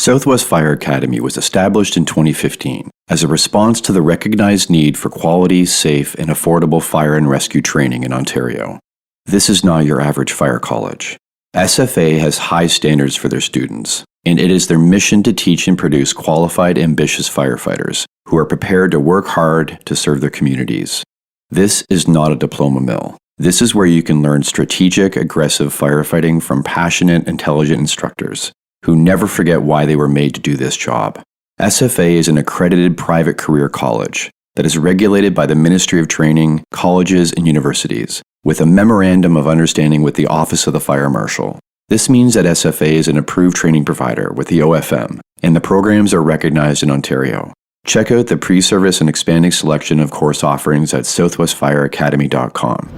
Southwest Fire Academy was established in 2015 as a response to the recognized need for quality, safe, and affordable fire and rescue training in Ontario. This is not your average fire college. SFA has high standards for their students, and it is their mission to teach and produce qualified, ambitious firefighters who are prepared to work hard to serve their communities. This is not a diploma mill. This is where you can learn strategic, aggressive firefighting from passionate, intelligent instructors who never forget why they were made to do this job. SFA is an accredited private career college that is regulated by the Ministry of Training, colleges, and universities, with a memorandum of understanding with the Office of the Fire Marshal. This means that SFA is an approved training provider with the OFM, and the programs are recognized in Ontario. Check out the pre-service and expanding selection of course offerings at southwestfireacademy.com.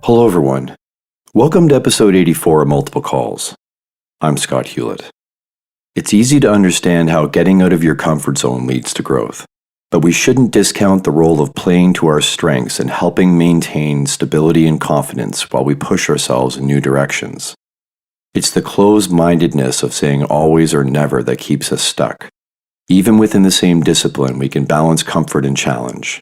Hello everyone. Welcome to episode 84 of Multiple Calls. I'm Scott Hewlett. It's easy to understand how getting out of your comfort zone leads to growth, but we shouldn't discount the role of playing to our strengths and helping maintain stability and confidence while we push ourselves in new directions. It's the closed-mindedness of saying always or never that keeps us stuck. Even within the same discipline, we can balance comfort and challenge.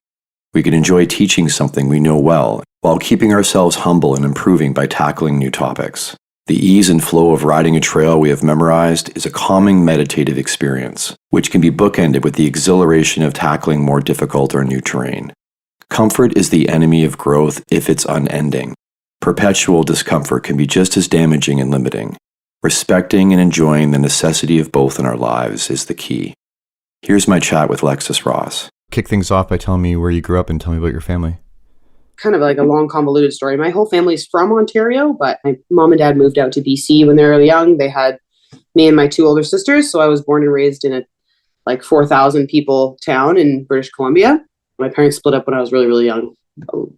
We can enjoy teaching something we know well, while keeping ourselves humble and improving by tackling new topics. The ease and flow of riding a trail we have memorized is a calming meditative experience, which can be bookended with the exhilaration of tackling more difficult or new terrain. Comfort is the enemy of growth if it's unending. Perpetual discomfort can be just as damaging and limiting. Respecting and enjoying the necessity of both in our lives is the key. Here's my chat with Lexis Ross. Kick things off by telling me where you grew up and tell me about your family. Kind of like a long, convoluted story. My whole family's from Ontario, but my mom and dad moved out to BC when they were young. They had me and my two older sisters, so I was born and raised in a 4,000 people town in British Columbia. My parents split up when I was really, really young,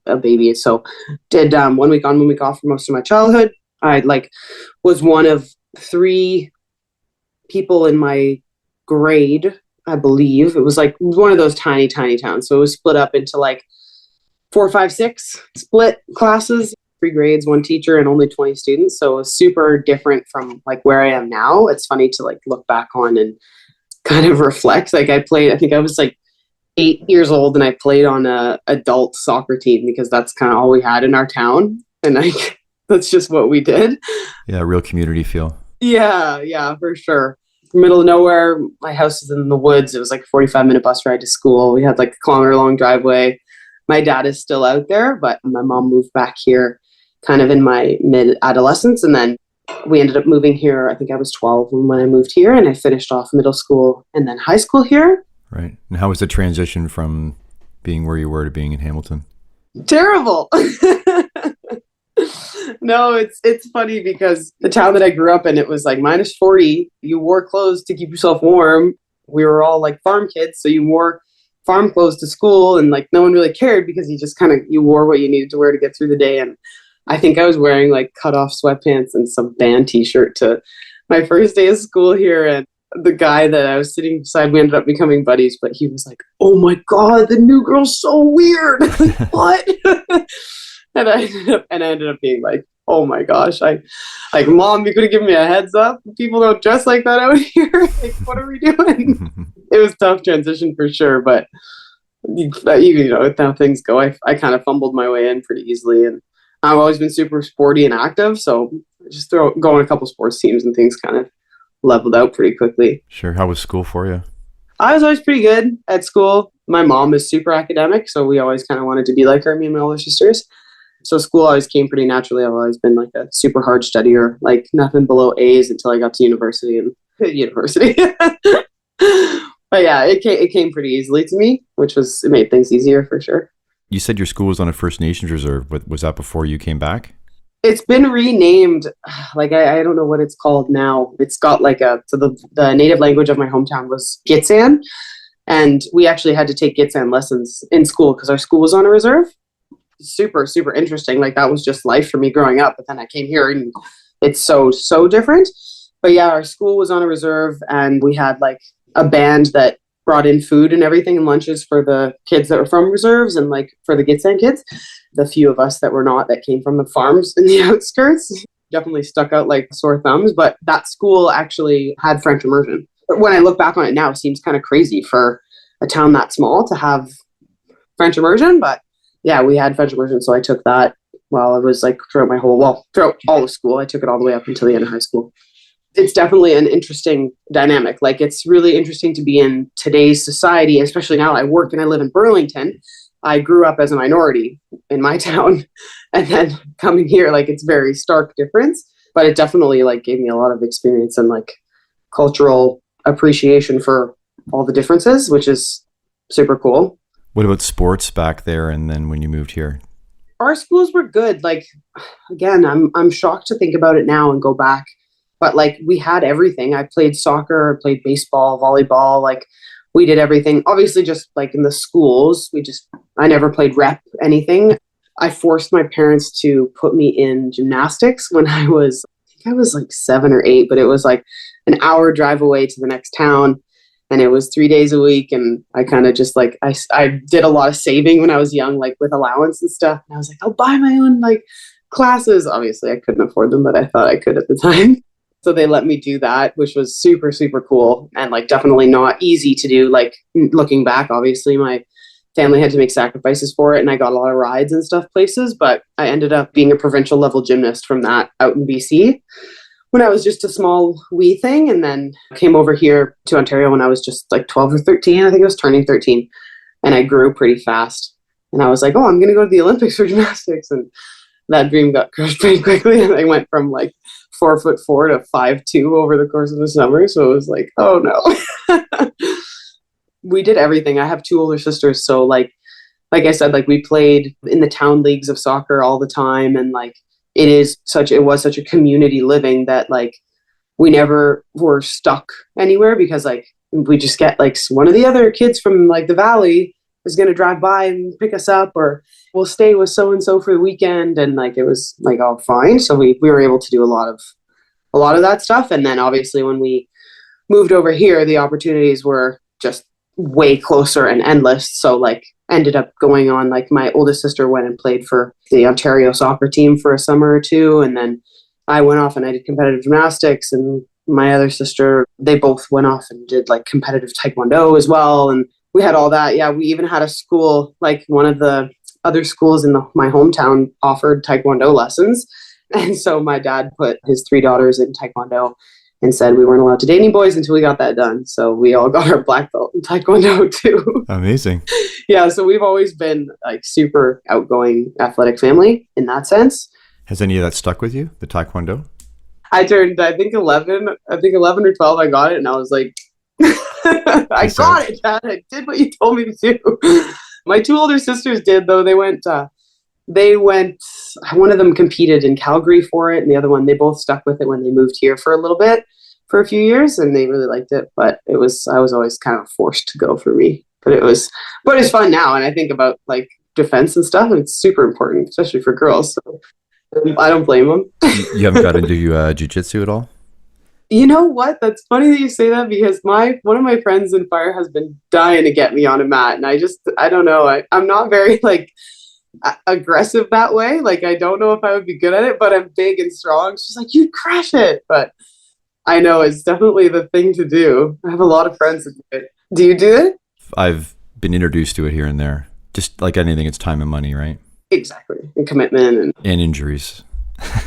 a baby. So did 1 week on, 1 week off for most of my childhood. I was one of three people in my grade, I believe. It was one of those tiny, tiny towns. So it was split up into 4, 5, 6 split classes, 3 grades, 1 teacher, and only 20 students. So it was super different from where I am now. It's funny to look back on and kind of reflect. I think I was 8 years old and I played on a adult soccer team because that's kind of all we had in our town. And that's just what we did. Yeah, real community feel. Yeah, for sure. Middle of nowhere. My house is in the woods. It was a 45-minute bus ride to school. We had a kilometer long driveway. My dad is still out there, but my mom moved back here kind of in my mid-adolescence. And then we ended up moving here. I think I was 12 when I moved here, and I finished off middle school and then high school here. Right. And how was the transition from being where you were to being in Hamilton? Terrible. No, it's funny because the town that I grew up in, it was minus 40. You wore clothes to keep yourself warm. We were all farm kids, so you wore farm clothes to school, and no one really cared because you just you wore what you needed to wear to get through the day. And I think I was wearing cut off sweatpants and some band t-shirt to my first day of school here. And the guy that I was sitting beside, we ended up becoming buddies, but he was "Oh my God, the new girl's so weird." What? And I ended up being oh my gosh, Mom, you could have given me a heads up. People don't dress like that out here. What are we doing? It was a tough transition for sure, but how things go, I kind of fumbled my way in pretty easily, and I've always been super sporty and active, so just go on a couple sports teams and things kind of leveled out pretty quickly. Sure. How was school for you? I was always pretty good at school. My mom is super academic, so we always kind of wanted to be like her, me and my older sisters. So school always came pretty naturally. I've always been a super hard studier, nothing below A's until I got to university. But yeah, it came pretty easily to me, it made things easier for sure. You said your school was on a First Nations reserve, but was that before you came back? It's been renamed. I don't know what it's called now. It's got the native language of my hometown was Gitxsan. And we actually had to take Gitxsan lessons in school because our school was on a reserve. super, super interesting. Like that was just life for me growing up. But then I came here and it's so, so different. But yeah, our school was on a reserve and we had like a band that brought in food and everything and lunches for the kids that were from reserves and like for the Gitsan kids. The few of us that were not, that came from the farms in the outskirts, definitely stuck out like sore thumbs. But that school actually had French immersion. When I look back on it now, it seems kind of crazy for a town that small to have French immersion. But yeah, we had French immersion. So I took that while I was like throughout all of school. I took it all the way up until the end of high school. It's definitely an interesting dynamic. Like it's really interesting to be in today's society, especially now I work and I live in Burlington. I grew up as a minority in my town and then coming here, like it's very stark difference, but it definitely like gave me a lot of experience and like cultural appreciation for all the differences, which is super cool. What about sports back there and then when you moved here? Our schools were good. Like, again, I'm shocked to think about it now and go back. But like we had everything. I played soccer, played baseball, volleyball, like we did everything. Obviously just like in the schools, I never played rep anything. I forced my parents to put me in gymnastics when I think I was like 7 or 8, but it was like an hour drive away to the next town. And it was 3 days a week. And I kind of just like, I did a lot of saving when I was young, like with allowance and stuff. And I was like, I'll buy my own like classes. Obviously I couldn't afford them, but I thought I could at the time. So they let me do that, which was super, super cool and like definitely not easy to do. Like looking back, obviously my family had to make sacrifices for it and I got a lot of rides and stuff places, but I ended up being a provincial level gymnast from that out in BC when I was just a small wee thing, and then came over here to Ontario when I was just like 12 or 13. I think I was turning 13 and I grew pretty fast and I was like, oh, I'm going to go to the Olympics for gymnastics. And that dream got crushed pretty quickly. And I went from like 4'4" to 5'2" over the course of the summer. So it was like, oh no. We did everything. I have 2 older sisters. So like I said, like we played in the town leagues of soccer all the time. And like, it was such a community living that like we never were stuck anywhere because like we just get like one of the other kids from like the valley is going to drive by and pick us up, or we'll stay with so-and-so for the weekend. And like, it was like all fine. So we were able to do a lot of that stuff. And then obviously when we moved over here, the opportunities were just way closer and endless. So like ended up going on, like my oldest sister went and played for the Ontario soccer team for a summer or two. And then I went off and I did competitive gymnastics, and my other sister, they both went off and did like competitive taekwondo as well. And we had all that. Yeah, we even had a school, like one of the other schools in my hometown offered taekwondo lessons. And so my dad put his 3 daughters in taekwondo and said we weren't allowed to date any boys until we got that done. So we all got our black belt in taekwondo too. Amazing. Yeah, so we've always been like super outgoing athletic family in that sense. Has any of that stuck with you, the taekwondo? I turned, I think 11 or 12, I got it. And I was like, I got it, Dad. I did what you told me to do. My 2 older sisters did, though. They went, one of them competed in Calgary for it. And the other one, they both stuck with it when they moved here for a little bit, for a few years. And they really liked it. But I was always kind of forced to go for me. But it's fun now. And I think about like defense and stuff. And it's super important, especially for girls. So I don't blame them. You haven't got into jiu-jitsu at all? You know what? That's funny that you say that, because one of my friends in fire has been dying to get me on a mat. And I don't know. I'm not very like aggressive that way. Like, I don't know if I would be good at it, but I'm big and strong. She's like, you'd crush it. But I know it's definitely the thing to do. I have a lot of friends that do it. Do you do it? I've been introduced to it here and there. Just like anything, it's time and money, right? Exactly. And commitment and injuries.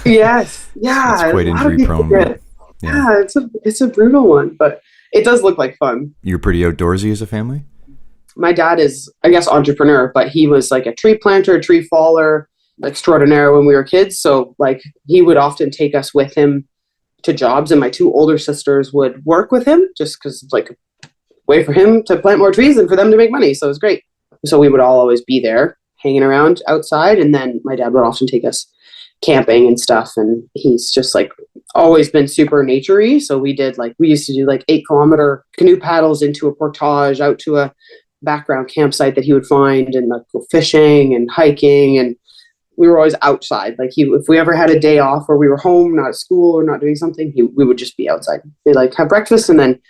Yes. Yeah. It's quite injury prone. Yeah, it's a brutal one, but it does look like fun. You're pretty outdoorsy as a family? My dad is, I guess, entrepreneur, but he was like a tree planter, tree faller extraordinaire when we were kids. So like he would often take us with him to jobs, and my 2 older sisters would work with him just because it's like a way for him to plant more trees and for them to make money. So it was great. So we would all always be there hanging around outside. And then my dad would often take us camping and stuff. And he's just like always been super naturey. So we used to do like 8-kilometer canoe paddles into a portage out to a background campsite that he would find, and like go fishing and hiking. And we were always outside. Like if we ever had a day off or we were home, not at school or not doing something, we would just be outside. We'd like have breakfast and then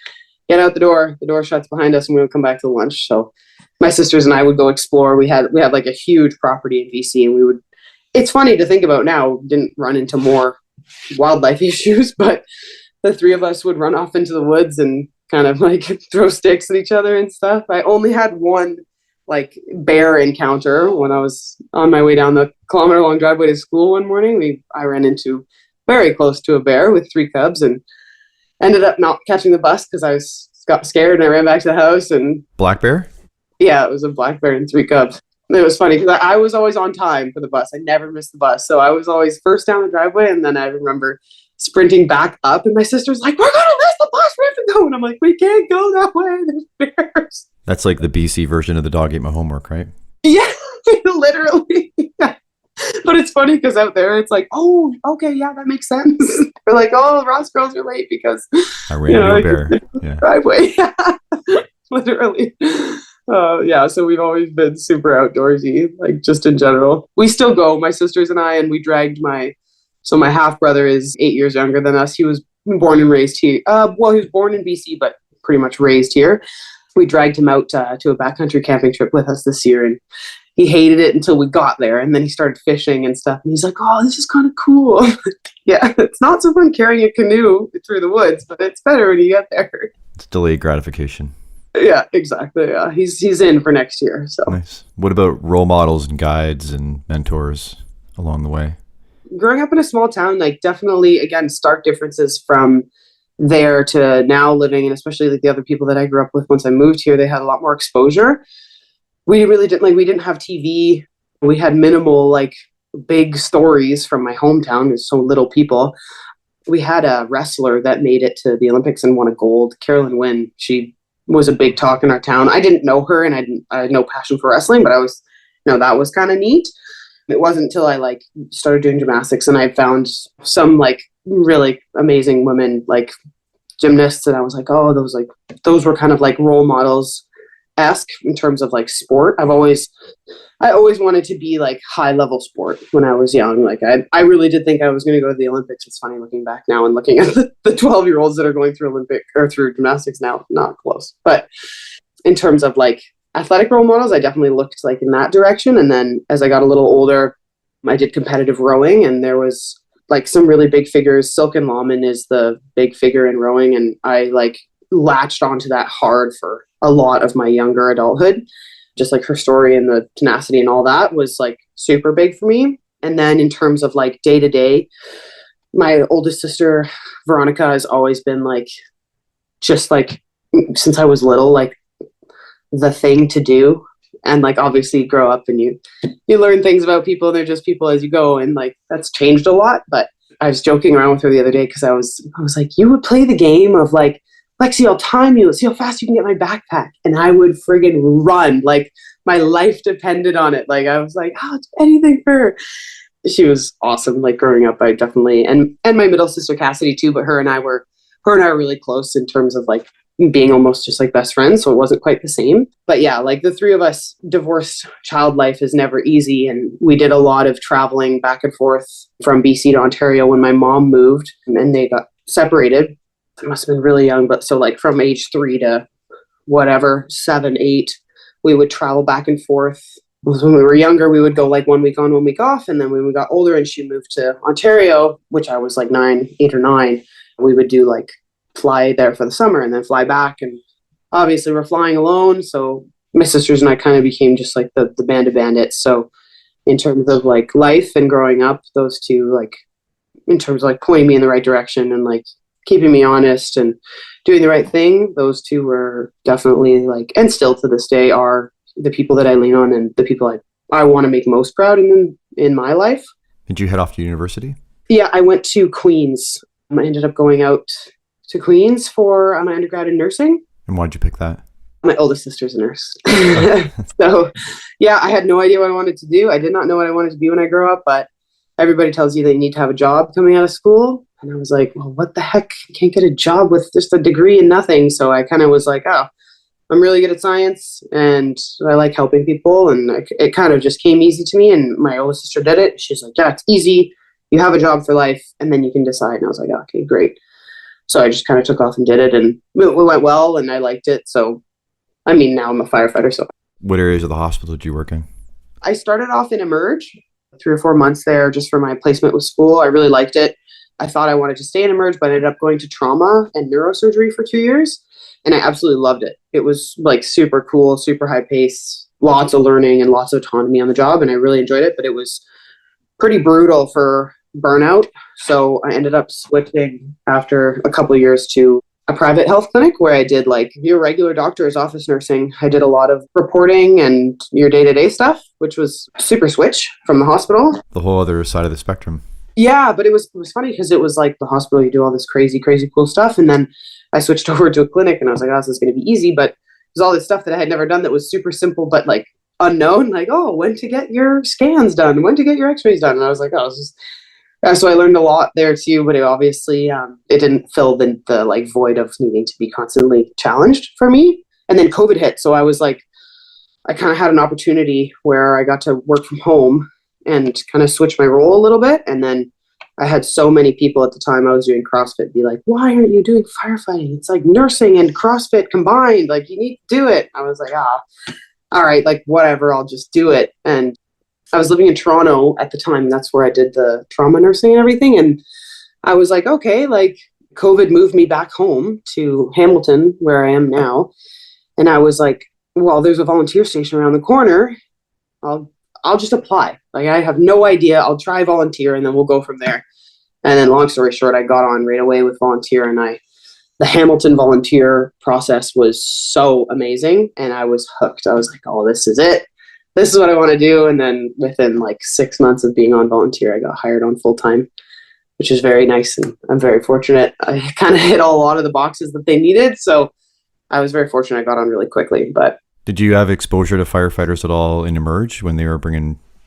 get out the door shuts behind us and we would come back to lunch. So my sisters and I would go explore. We had like a huge property in BC and it's funny to think about now, didn't run into more wildlife issues, but the three of us would run off into the woods and kind of like throw sticks at each other and stuff. I only had one like bear encounter when I was on my way down the kilometer-long driveway to school one morning. I ran into very close to a bear with 3 cubs and ended up not catching the bus because I got scared and I ran back to the house. And Black bear? Yeah, it was a black bear and 3 cubs. It was funny because I was always on time for the bus. I never missed the bus. So I was always first down the driveway. And then I remember sprinting back up and my sister's like, we're going to miss the bus. We have to go. And I'm like, we can't go that way. There's bears. That's like the BC version of the dog ate my homework, right? Yeah, literally. Yeah. But it's funny because out there, it's like, oh, okay, yeah, that makes sense. We're like, oh, Ross girls are late because I ran into a bear. Yeah. Driveway. Literally. Yeah, so we've always been super outdoorsy, like just in general. We still go, my sisters and I, and we dragged my half brother is 8 years younger than us. He was born and raised here. Well, he was born in BC, but pretty much raised here. We dragged him out to a backcountry camping trip with us this year, and he hated it until we got there, and then he started fishing and stuff, and he's like, oh, this is kind of cool. Yeah, it's not so fun carrying a canoe through the woods, but it's better when you get there. It's delayed gratification. Yeah, exactly. Yeah, he's in for next year. So nice. What about role models and guides and mentors along the way? Growing up in a small town, like definitely, again, stark differences from there to now living, and especially like the other people that I grew up with once I moved here, they had a lot more exposure. We really didn't we didn't have TV. We had minimal like big stories from my hometown. There's so little people. We had a wrestler that made it to the Olympics and won a gold, Carolyn Wynn. She was a big talk in our town. I didn't know her and I had no passion for wrestling, but that was kind of neat. It wasn't until I like started doing gymnastics and I found some like really amazing women like gymnasts, and I was like, oh, those were kind of like role models-esque in terms of like sport. I always wanted to be like high level sport when I was young. Like I really did think I was going to go to the Olympics. It's funny looking back now and looking at the 12-year-olds that are going through through gymnastics now, not close. But in terms of like athletic role models, I definitely looked like in that direction. And then as I got a little older, I did competitive rowing, and there was like some really big figures. Silken Lawman is the big figure in rowing, and I like latched onto that hard for a lot of my younger adulthood. Just like her story and the tenacity and all that was like super big for me. And then in terms of like day to day, my oldest sister, Veronica, has always been like, just like since I was little, like the thing to do. And like obviously grow up and you learn things about people, and they're just people as you go, and like that's changed a lot. But I was joking around with her the other day because I was like, you would play the game of like, Lexi, I'll time you. Let's see how fast you can get my backpack. And I would friggin' run. Like my life depended on it. Like I was like, oh, it's anything for her. She was awesome. Like growing up, I definitely, and my middle sister Cassidy too, but her and I were really close in terms of like being almost just like best friends. So it wasn't quite the same. But yeah, like the three of us, divorced child life is never easy. And we did a lot of traveling back and forth from BC to Ontario when my mom moved and they got separated. I must have been really young, but so like from age 3 to whatever, 7, 8, we would travel back and forth. When we were younger, we would go like 1 week on, 1 week off. And then when we got older and she moved to Ontario, which I was like 8 or 9, we would do like fly there for the summer and then fly back. And obviously we're flying alone. So my sisters and I kind of became just like the band of bandits. So in terms of like life and growing up, those two, like in terms of like pointing me in the right direction and like keeping me honest and doing the right thing, those two were definitely like, and still to this day are the people that I lean on and the people I want to make most proud in my life. Did you head off to university? Yeah, I went to Queen's. I ended up going out to Queen's for my undergrad in nursing. And why did you pick that? My oldest sister's a nurse. So yeah, I had no idea what I wanted to do. I did not know what I wanted to be when I grew up, but everybody tells you that you need to have a job coming out of school. And I was like, well, what the heck? I can't get a job with just a degree in nothing. So I kind of was like, oh, I'm really good at science and I like helping people. And it kind of just came easy to me. And my older sister did it. She's like, yeah, it's easy. You have a job for life and then you can decide. And I was like, okay, great. So I just kind of took off and did it and it went well and I liked it. So, I mean, now I'm a firefighter. So What areas of the hospital did you work in? I started off in Emerge, 3 or 4 months there just for my placement with school. I really liked it. I thought I wanted to stay in Emerge, but I ended up going to trauma and neurosurgery for 2 years. And I absolutely loved it. It was like super cool, super high pace, lots of learning and lots of autonomy on the job. And I really enjoyed it, but it was pretty brutal for burnout. So I ended up switching after a couple of years to a private health clinic where I did like your regular doctor's office nursing. I did a lot of reporting and your day-to-day stuff, which was super switch from the hospital. The whole other side of the spectrum. Yeah, but it was funny because it was like the hospital, you do all this crazy, crazy cool stuff. And then I switched over to a clinic and I was like, oh, this is going to be easy. But there's all this stuff that I had never done that was super simple, but like unknown, like, oh, when to get your scans done, when to get your x-rays done. And I was like, oh, this is... So I learned a lot there too, but it obviously, it didn't fill the like void of needing to be constantly challenged for me. And then COVID hit. So I was like, I kind of had an opportunity where I got to work from home and kind of switch my role a little bit. And then I had so many people at the time I was doing CrossFit be like, why aren't you doing firefighting? It's like nursing and CrossFit combined. Like you need to do it. I was like, all right, like whatever, I'll just do it. And I was living in Toronto at the time. That's where I did the trauma nursing and everything. And I was like, okay, like COVID moved me back home to Hamilton where I am now. And I was like, well, there's a volunteer station around the corner. I'll just apply. Like I have no idea. I'll try volunteer and then we'll go from there. And then long story short, I got on right away with volunteer and the Hamilton volunteer process was so amazing. And I was hooked. I was like, oh, this is it. This is what I want to do. And then within like 6 months of being on volunteer, I got hired on full time, which is very nice. And I'm very fortunate. I kind of hit a lot of the boxes that they needed. So I was very fortunate. I got on really quickly. But did you have exposure to firefighters at all in Emerge when they were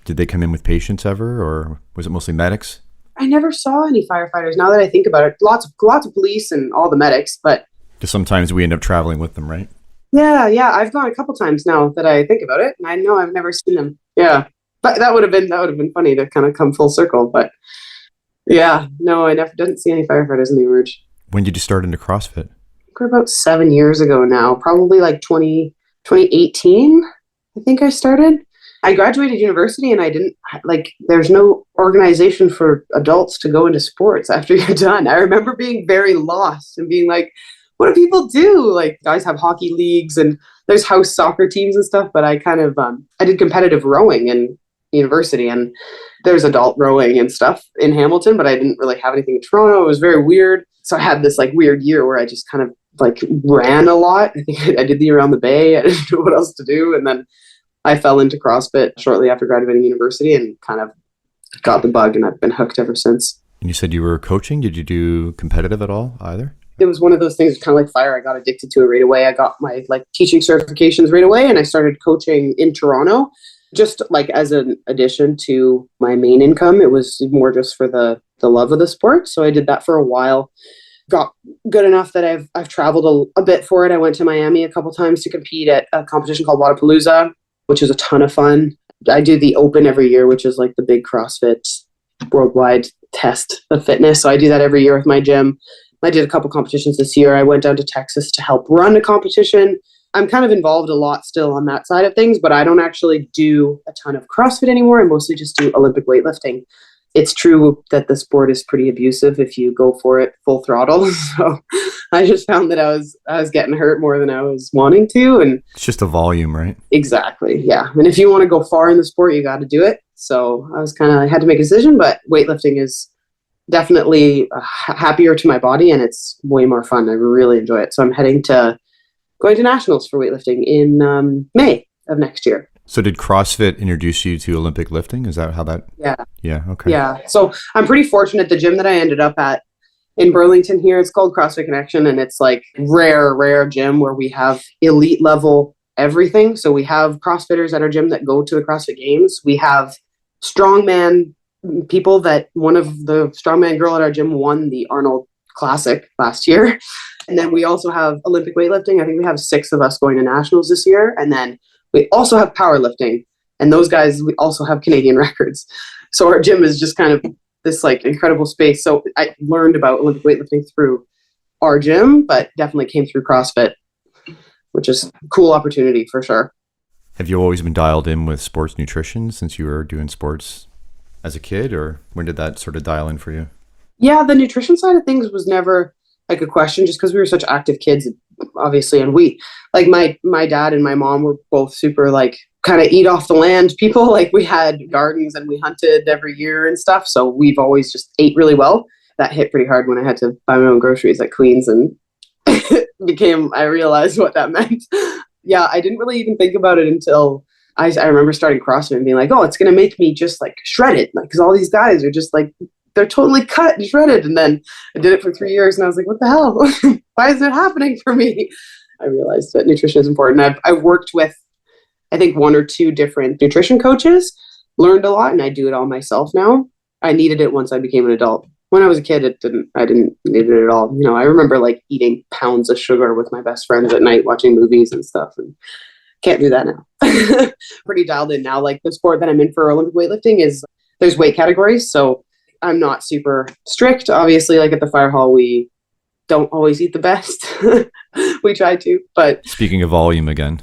did they come in with patients ever, or was it mostly medics? I never saw any firefighters. Now that I think about it, lots of police and all the medics, but Just sometimes we end up traveling with them, right? Yeah, I've gone a couple times now that I think about it, and I know I've never seen them. Yeah, but that would have been funny to kind of come full circle. But yeah, no, I didn't see any firefighters in the Emerge. When did you start into CrossFit? We're about 7 years ago now, probably like 2018. I think I started. I graduated university, and I didn't like. There's no organization for adults to go into sports after you're done. I remember being very lost and being like, what do people do? Like guys have hockey leagues and there's house soccer teams and stuff. But I kind of, I did competitive rowing in university and there's adult rowing and stuff in Hamilton, but I didn't really have anything in Toronto. It was very weird. So I had this like weird year where I just kind of like ran a lot. I think I did the around the bay. I didn't know what else to do. And then I fell into CrossFit shortly after graduating university and kind of got the bug and I've been hooked ever since. And you said you were coaching. Did you do competitive at all either? It was one of those things, kind of like fire. I got addicted to it right away. I got my like teaching certifications right away, and I started coaching in Toronto, just like as an addition to my main income. It was more just for the love of the sport. So I did that for a while. Got good enough that I've traveled a bit for it. I went to Miami a couple times to compete at a competition called Wadapalooza, which is a ton of fun. I do the Open every year, which is like the big CrossFit worldwide test of fitness. So I do that every year with my gym. I did a couple competitions this year. I went down to Texas to help run a competition. I'm kind of involved a lot still on that side of things, but I don't actually do a ton of CrossFit anymore. I mostly just do Olympic weightlifting. It's true that the sport is pretty abusive if you go for it full throttle. So I just found that I was getting hurt more than I was wanting to. And it's just a volume, right? Exactly. Yeah. And if you want to go far in the sport, you got to do it. So I had to make a decision, but weightlifting is definitely happier to my body and it's way more fun. I really enjoy it. So I'm going to nationals for weightlifting in May of next year. So did CrossFit introduce you to Olympic lifting? Is that how that? Yeah. Yeah. Okay. Yeah. So I'm pretty fortunate. The gym that I ended up at in Burlington here, it's called CrossFit Connection, and it's like rare gym where we have elite level everything. So we have CrossFitters at our gym that go to the CrossFit Games. We have strongman people that one of the strongman girl at our gym won the Arnold classic last year. And then we also have Olympic weightlifting. I think we have 6 of us going to nationals this year. And then we also have powerlifting. And those guys, we also have Canadian records. So our gym is just kind of this like incredible space. So I learned about Olympic weightlifting through our gym, but definitely came through CrossFit, which is a cool opportunity for sure. Have you always been dialed in with sports nutrition since you were doing sports as a kid, or when did that sort of dial in for you? Yeah, the nutrition side of things was never like a question just because we were such active kids, obviously. And we, like my dad and my mom were both super like kind of eat off the land people. Like we had gardens and we hunted every year and stuff. So we've always just ate really well. That hit pretty hard when I had to buy my own groceries at Queens and I realized what that meant. Yeah, I didn't really even think about it until I remember starting CrossFit and being like, oh, it's going to make me just like shredded. Like, because all these guys are just like, they're totally cut and shredded. And then I did it for 3 years and I was like, what the hell? Why is it happening for me? I realized that nutrition is important. I've worked with, I think, 1 or 2 different nutrition coaches, learned a lot, and I do it all myself now. I needed it once I became an adult. When I was a kid, I didn't need it at all. You know, I remember like eating pounds of sugar with my best friends at night, watching movies and stuff, and can't do that now. Pretty dialed in now. Like the sport that I'm in for Olympic weightlifting is there's weight categories. So I'm not super strict. Obviously, like at the fire hall, we don't always eat the best. We try to, but speaking of volume again.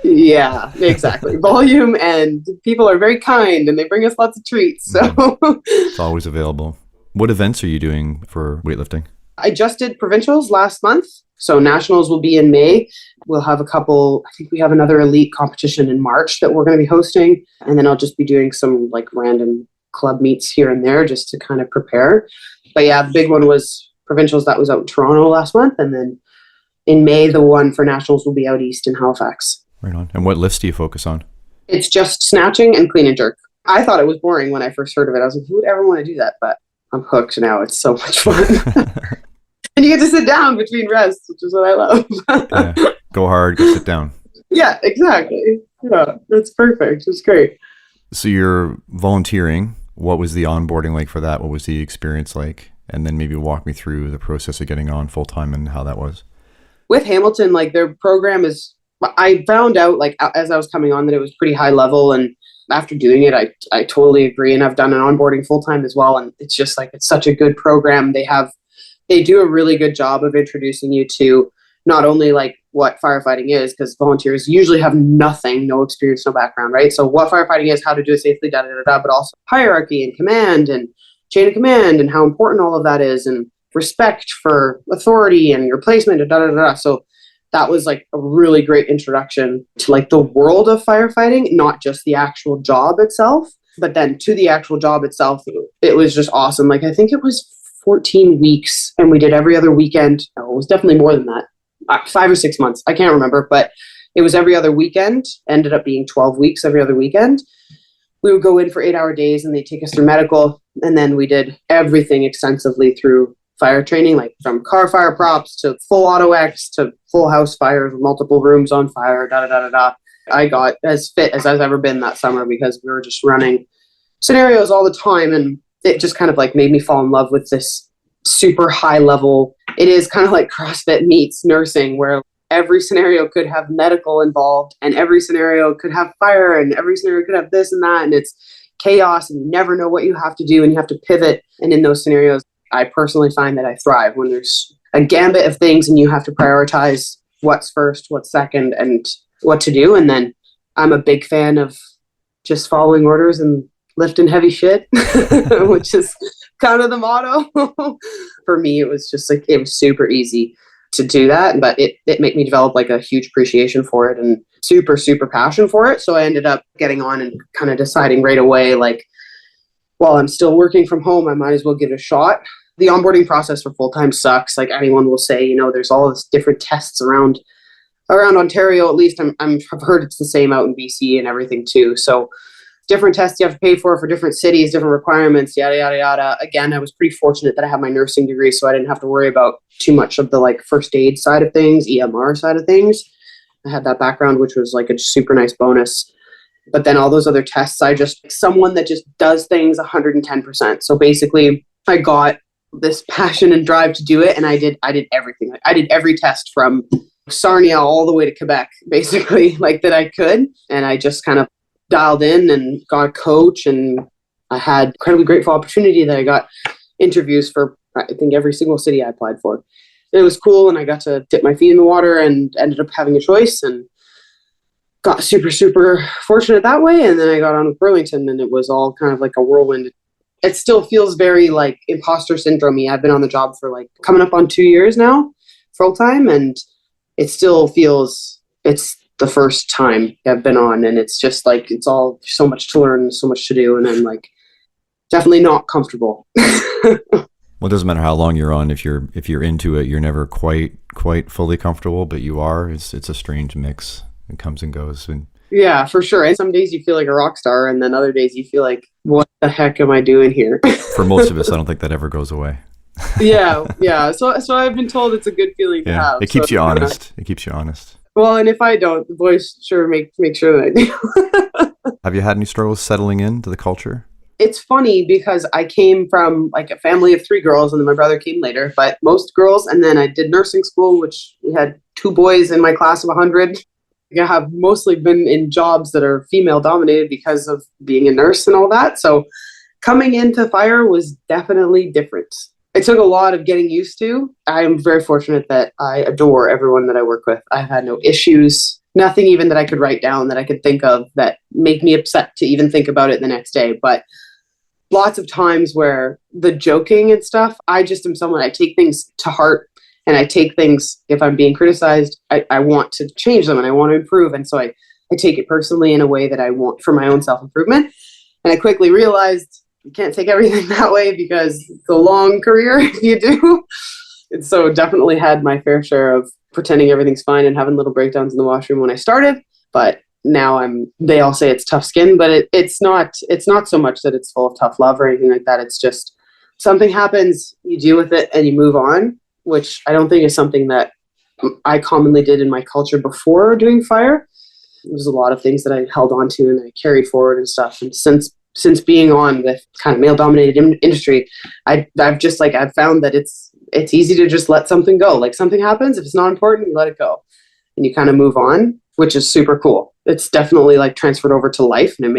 Yeah, exactly. Volume, and people are very kind and they bring us lots of treats. So it's always available. What events are you doing for weightlifting? I just did provincials last month. So nationals will be in May. We'll have a couple, I think we have another elite competition in March that we're going to be hosting. And then I'll just be doing some like random club meets here and there just to kind of prepare. But yeah, the big one was provincials. That was out in Toronto last month. And then in May, the one for nationals will be out east in Halifax. Right on. And what lifts do you focus on? It's just snatching and clean and jerk. I thought it was boring when I first heard of it. I was like, who would ever want to do that? But I'm hooked now. It's so much fun. And you get to sit down between rests, which is what I love. Yeah. Go hard, go sit down. Yeah, exactly. Yeah, that's perfect. It's great. So you're volunteering. What was the onboarding like for that? What was the experience like? And then maybe walk me through the process of getting on full-time and how that was. With Hamilton, like their program is, I found out like as I was coming on that it was pretty high level, and after doing it, I totally agree. And I've done an onboarding full-time as well. And it's just like, it's such a good program. They do a really good job of introducing you to not only like what firefighting is, because volunteers usually have nothing, no experience, no background, right? So what firefighting is, how to do it safely, but also hierarchy and command and chain of command and how important all of that is, and respect for authority and your placement and So that was like a really great introduction to like the world of firefighting, not just the actual job itself, but then to the actual job itself. It was just awesome. Like, I think it was 14 weeks and we did every other weekend. No, it was definitely more than that. 5 or 6 months. I can't remember, but it was every other weekend, ended up being 12 weeks every other weekend. We would go in for 8-hour days and they take us through medical. And then we did everything extensively through fire training, like from car fire props to full auto X to full house fires with multiple rooms on fire, I got as fit as I've ever been that summer because we were just running scenarios all the time. And it just kind of like made me fall in love with this super high level. It is kind of like CrossFit meets nursing, where every scenario could have medical involved and every scenario could have fire and every scenario could have this and that. And it's chaos and you never know what you have to do and you have to pivot. And in those scenarios, I personally find that I thrive when there's a gambit of things and you have to prioritize what's first, what's second, and what to do. And then I'm a big fan of just following orders and lifting heavy shit, which is kind of the motto. For me, it was just like, it was super easy to do that, but it made me develop like a huge appreciation for it and super, super passion for it. So I ended up getting on and kind of deciding right away, like, while I'm still working from home, I might as well give it a shot. The onboarding process for full-time sucks. Like anyone will say, you know, there's all this different tests around Ontario. At least I've heard it's the same out in BC and everything too. So different tests you have to pay for different cities, different requirements, yada, yada, yada. Again, I was pretty fortunate that I have my nursing degree, so I didn't have to worry about too much of the like first aid side of things, EMR side of things. I had that background, which was like a super nice bonus. But then all those other tests, someone that just does things 110%. So basically I got this passion and drive to do it. And I did everything. Like, I did every test from Sarnia all the way to Quebec, basically, like that I could. And I just kind of dialed in and got a coach, and I had incredibly grateful opportunity that I got interviews for, I think, every single city I applied for. It was cool, and I got to dip my feet in the water and ended up having a choice and got super, super fortunate that way. And then I got on with Burlington, and it was all kind of like a whirlwind. It still feels very like imposter syndrome-y. I've been on the job for like coming up on 2 years now, full time, and it still feels it's the first time I've been on, and it's just like it's all so much to learn, so much to do, and I'm like definitely not comfortable. Well, it doesn't matter how long you're on. If you're into it, you're never quite fully comfortable, but you are. It's a strange mix. It comes and goes. And yeah, for sure. And some days you feel like a rock star, and then other days you feel like, what the heck am I doing here? for most of us, I don't think that ever goes away. Yeah. So I've been told it's a good feeling to have. It keeps you honest. It keeps you honest. Well, and if I don't, the boys sure make sure that I do. Have you had any struggles settling into the culture? It's funny because I came from like a family of 3 girls, and then my brother came later, but most girls. And then I did nursing school, which we had 2 boys in my class of 100. I have mostly been in jobs that are female dominated because of being a nurse and all that. So coming into fire was definitely different. It took a lot of getting used to. I'm very fortunate that I adore everyone that I work with. I've had no issues, nothing even that I could write down that I could think of that make me upset to even think about it the next day. But lots of times where the joking and stuff, I just am someone, I take things to heart, and I take things, if I'm being criticized, I want to change them and I want to improve. And so I take it personally in a way that I want for my own self-improvement. And I quickly realized you can't take everything that way because it's a long career if you do. And so definitely had my fair share of pretending everything's fine and having little breakdowns in the washroom when I started. But now they all say it's tough skin, but it's not so much that it's full of tough love or anything like that. It's just something happens, you deal with it and you move on, which I don't think is something that I commonly did in my culture before doing fire. There's a lot of things that I held on to and I carried forward and stuff. And since being on with kind of male dominated industry, I've found that it's easy to just let something go. Like something happens, if it's not important, you let it go and you kind of move on, which is super cool. It's definitely like transferred over to life, and it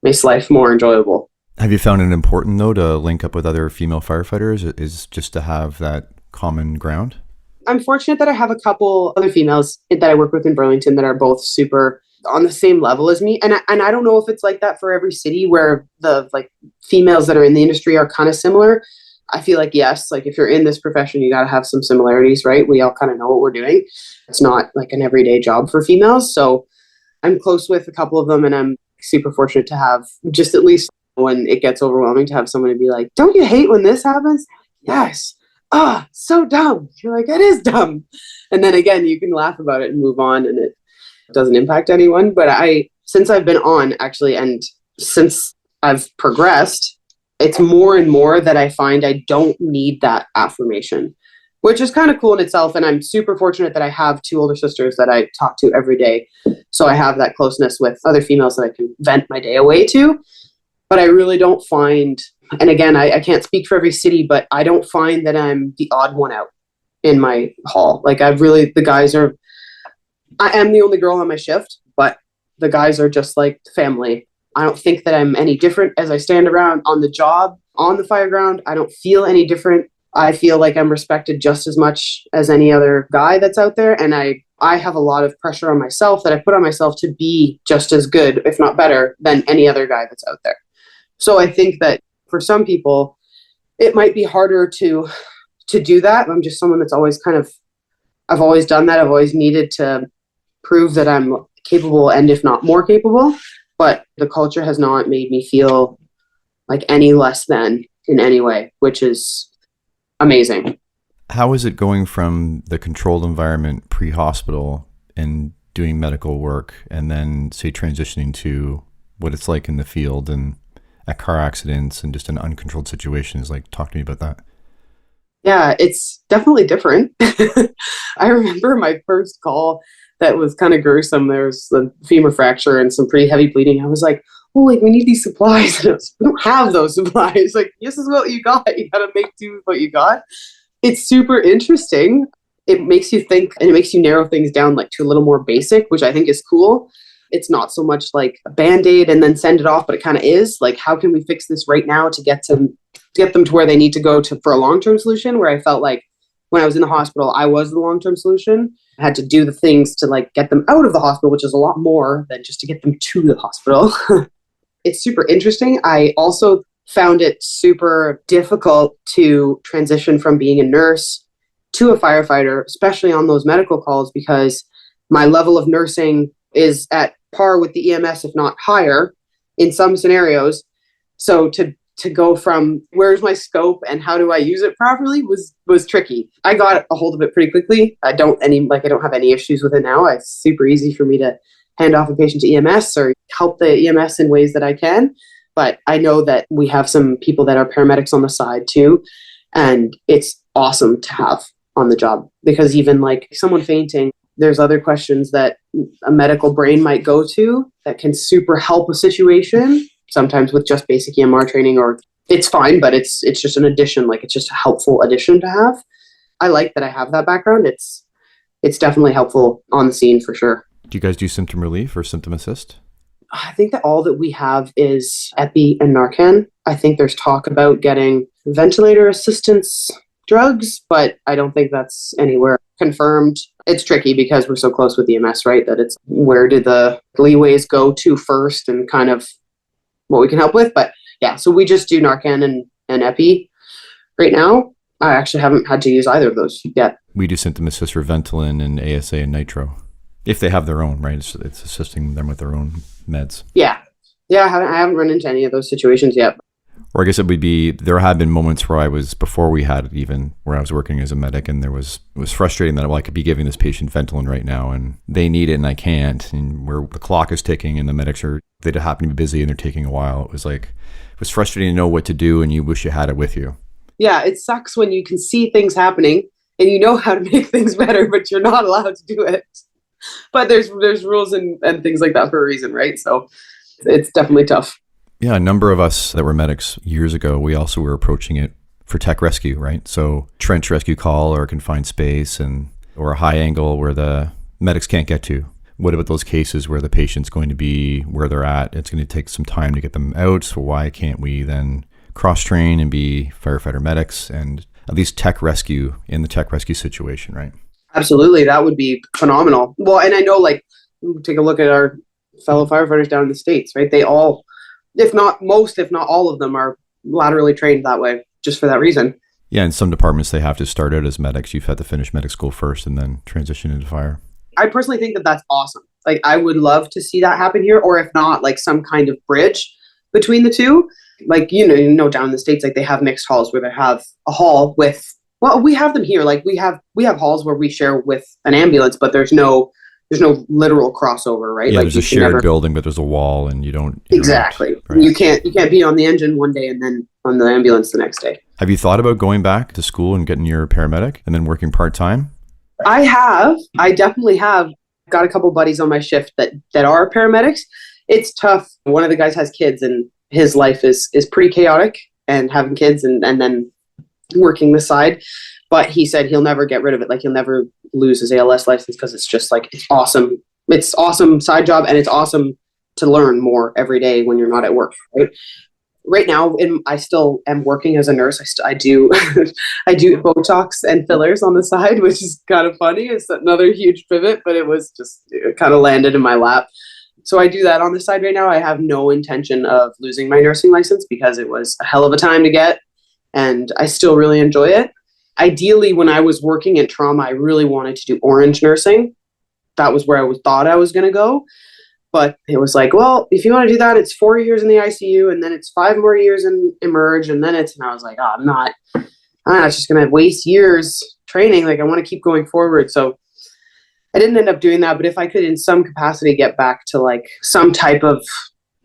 makes life more enjoyable. Have you found it important though to link up with other female firefighters? Is just to have that common ground? I'm fortunate that I have a couple other females that I work with in Burlington that are both super on the same level as me. And I don't know if it's like that for every city where the like females that are in the industry are kind of similar. I feel like, yes, like if you're in this profession, you got to have some similarities, right? We all kind of know what we're doing. It's not like an everyday job for females. So I'm close with a couple of them, and I'm super fortunate to have just at least when it gets overwhelming to have someone to be like, don't you hate when this happens? Yes. So dumb. You're like, it is dumb. And then again, you can laugh about it and move on, and it doesn't impact anyone. But since I've been on actually, and since I've progressed, it's more and more that I find I don't need that affirmation, which is kind of cool in itself. And I'm super fortunate that I have 2 older sisters that I talk to every day. So I have that closeness with other females that I can vent my day away to. But I really don't find, and again, I can't speak for every city, but I don't find that I'm the odd one out in my hall. Like I am the only girl on my shift, but the guys are just like family. I don't think that I'm any different as I stand around on the job, on the fire ground. I don't feel any different. I feel like I'm respected just as much as any other guy that's out there. And I have a lot of pressure on myself that I put on myself to be just as good, if not better, than any other guy that's out there. So I think that for some people, it might be harder to do that. I'm just someone that's always I've always done that. I've always needed to prove that I'm capable, and if not more capable. But the culture has not made me feel like any less than in any way, which is amazing. How is it going from the controlled environment pre-hospital and doing medical work, and then say transitioning to what it's like in the field and at car accidents and just in uncontrolled situations? Like, talk to me about that. Yeah, it's definitely different. I remember my first call that was kind of gruesome. There was the femur fracture and some pretty heavy bleeding. I was like, oh, like we need these supplies. And I was, we don't have those supplies. Like, this is what you got. You got to make do with what you got. It's super interesting. It makes you think and it makes you narrow things down like to a little more basic, which I think is cool. It's not so much like a Band-Aid and then send it off, but it kind of is like, how can we fix this right now to get them to where they need to go to for a long-term solution, where I felt like when I was in the hospital, I was the long-term solution. I had to do the things to like get them out of the hospital, which is a lot more than just to get them to the hospital. It's super interesting. I also found it super difficult to transition from being a nurse to a firefighter, especially on those medical calls, because my level of nursing is at par with the EMS, if not higher, in some scenarios. So to go from where's my scope and how do I use it properly was tricky. I got a hold of it pretty quickly. I don't have any issues with it now. It's super easy for me to hand off a patient to EMS or help the EMS in ways that I can. But I know that we have some people that are paramedics on the side too. And it's awesome to have on the job, because even like someone fainting, there's other questions that a medical brain might go to that can super help a situation, sometimes with just basic EMR training, or it's fine, but it's just an addition. Like, it's just a helpful addition to have. I like that I have that background. It's definitely helpful on the scene for sure. Do you guys do symptom relief or symptom assist? I think that all that we have is Epi and Narcan. I think there's talk about getting ventilator assistance drugs, but I don't think that's anywhere confirmed. It's tricky because we're so close with EMS, right? That it's where do the leeways go to first and kind of what we can help with. But yeah, so we just do Narcan and Epi right now. I actually haven't had to use either of those yet. We do symptom assist for Ventolin and ASA and Nitro. If they have their own, right? It's assisting them with their own meds. Yeah. I haven't run into any of those situations yet. Or I guess it would be, there have been moments where I was, before we had it even, where I was working as a medic, and it was frustrating that, well, I could be giving this patient Ventolin right now and they need it and I can't, and where the clock is ticking and the medics they happen to be busy and they're taking a while. It was frustrating to know what to do and you wish you had it with you. Yeah, it sucks when you can see things happening and you know how to make things better, but you're not allowed to do it. But there's rules and things like that for a reason, right? So it's definitely tough. Yeah, a number of us that were medics years ago, we also were approaching it for tech rescue, right? So trench rescue call or confined space or a high angle where the medics can't get to. What about those cases where the patient's going to be where they're at? It's going to take some time to get them out. So why can't we then cross-train and be firefighter medics and at least tech rescue in the tech rescue situation, right? Absolutely. That would be phenomenal. Well, and I know, like, take a look at our fellow firefighters down in the States, right? They all, if not most, if not all of them, are laterally trained that way, just for that reason. Yeah, in some departments, they have to start out as medics. You've had to finish medic school first and then transition into fire. I personally think that that's awesome. Like, I would love to see that happen here, or if not, like some kind of bridge between the two. Like, you know, down in the States, like they have mixed halls where they have a hall with, well, we have them here. Like we have halls where we share with an ambulance, but there's no literal crossover, right? Yeah, like there's a shared building, but there's a wall and you don't interact. Exactly. Right. You can't be on the engine one day and then on the ambulance the next day. Have you thought about going back to school and getting your paramedic and then working part-time? I have. I definitely have. Got a couple buddies on my shift that are paramedics. It's tough. One of the guys has kids and his life is pretty chaotic, and having kids and then working the side. But he said he'll never get rid of it. Like, he'll never lose his ALS license because it's just like, it's awesome. It's awesome side job, and it's awesome to learn more every day when you're not at work. Right now, I still am working as a nurse. I do I do Botox and fillers on the side, which is kind of funny. It's another huge pivot, but it kind of landed in my lap. So I do that on the side right now. I have no intention of losing my nursing license because it was a hell of a time to get, and I still really enjoy it. Ideally, when I was working in trauma, I really wanted to do orange nursing. That was where I thought I was going to go. But it was like, well, if you want to do that, it's 4 years in the ICU, and then it's 5 more years in Emerge, and then and I was like, oh, I'm not just going to waste years training. Like, I want to keep going forward. So I didn't end up doing that. But if I could in some capacity get back to like some type of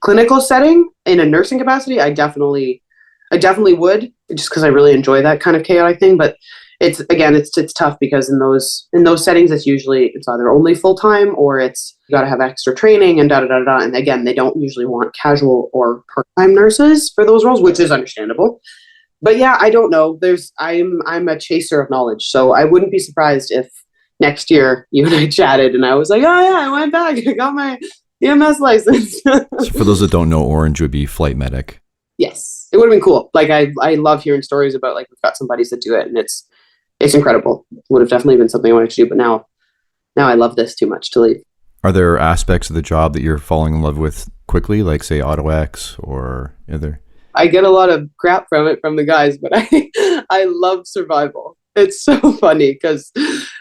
clinical setting in a nursing capacity, I definitely would, just because I really enjoy that kind of chaotic thing. But it's tough because in those settings, it's either only full time or it's you got to have extra training and da da da da. And again, they don't usually want casual or part time nurses for those roles, which is understandable. But yeah, I don't know. I'm a chaser of knowledge, so I wouldn't be surprised if next year you and I chatted and I was like, oh yeah, I went back, I got my EMS license. So for those that don't know, orange would be flight medic. Yes, it would have been cool. Like I love hearing stories about like we've got some buddies that do it, and it's incredible. Would have definitely been something I wanted to do, but now I love this too much to leave. Are there aspects of the job that you're falling in love with quickly, like say AutoX or other? I get a lot of crap from the guys, but I love survival. It's so funny because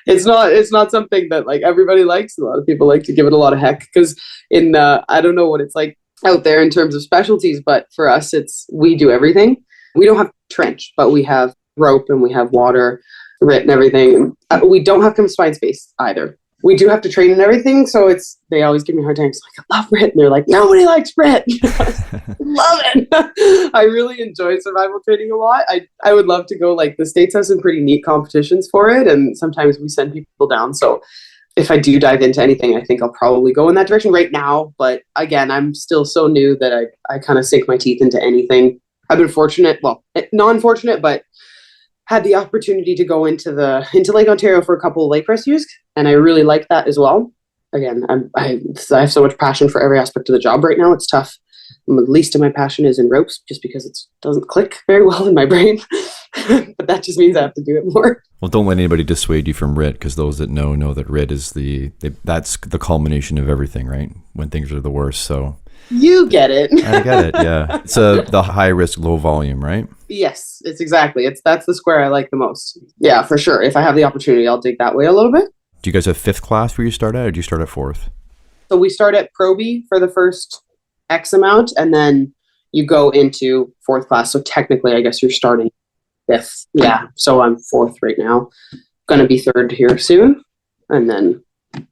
it's not something that like everybody likes. A lot of people like to give it a lot of heck because I don't know what it's like out there in terms of specialties, but for us we do everything. We don't have trench, but we have rope and we have water, RIT and everything. We don't have confined space either. We do have to train and everything, so they always give me a hard time. It's like, I love RIT, and they're like, nobody likes RIT. Love it. I really enjoy survival training a lot. I would love to go, like the States has some pretty neat competitions for it, and sometimes we send people down. So if I do dive into anything, I think I'll probably go in that direction right now. But again, I'm still so new that I kind of sink my teeth into anything. I've been fortunate, well, non-fortunate, but had the opportunity to go into Lake Ontario for a couple of lake rescues, and I really like that as well. Again, I have so much passion for every aspect of the job right now. It's tough. The least of my passion is in ropes, just because it doesn't click very well in my brain. But that just means I have to do it more. Well, don't let anybody dissuade you from RIT, because those that know that RIT is that's the culmination of everything, right? When things are the worst. So you get it. I get it. Yeah, it's the high risk, low volume, right? Yes, that's the square I like the most. Yeah, for sure. If I have the opportunity, I'll dig that way a little bit. Do you guys have 5th class where you start at, or do you start at 4th? So we start at Pro B for the first X amount, and then you go into 4th class. So technically, I guess you're starting 5th. Yeah. So I'm 4th right now. Going to be 3rd here soon, and then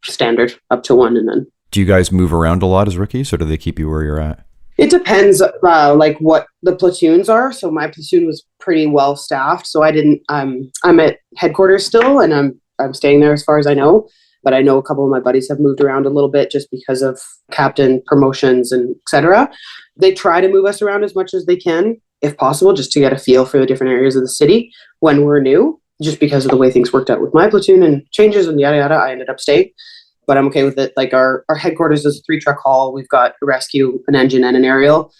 standard up to 1, and then. Do you guys move around a lot as rookies, or do they keep you where you're at? It depends, like what the platoons are. So my platoon was pretty well staffed. So I'm at headquarters still, and I'm staying there as far as I know. But I know a couple of my buddies have moved around a little bit just because of captain promotions and etc. They try to move us around as much as they can, if possible, just to get a feel for the different areas of the city when we're new. Just because of the way things worked out with my platoon and changes and yada yada, I ended up staying. But I'm okay with it. Like our headquarters is a 3-truck haul. We've got a rescue, an engine, and an aerial,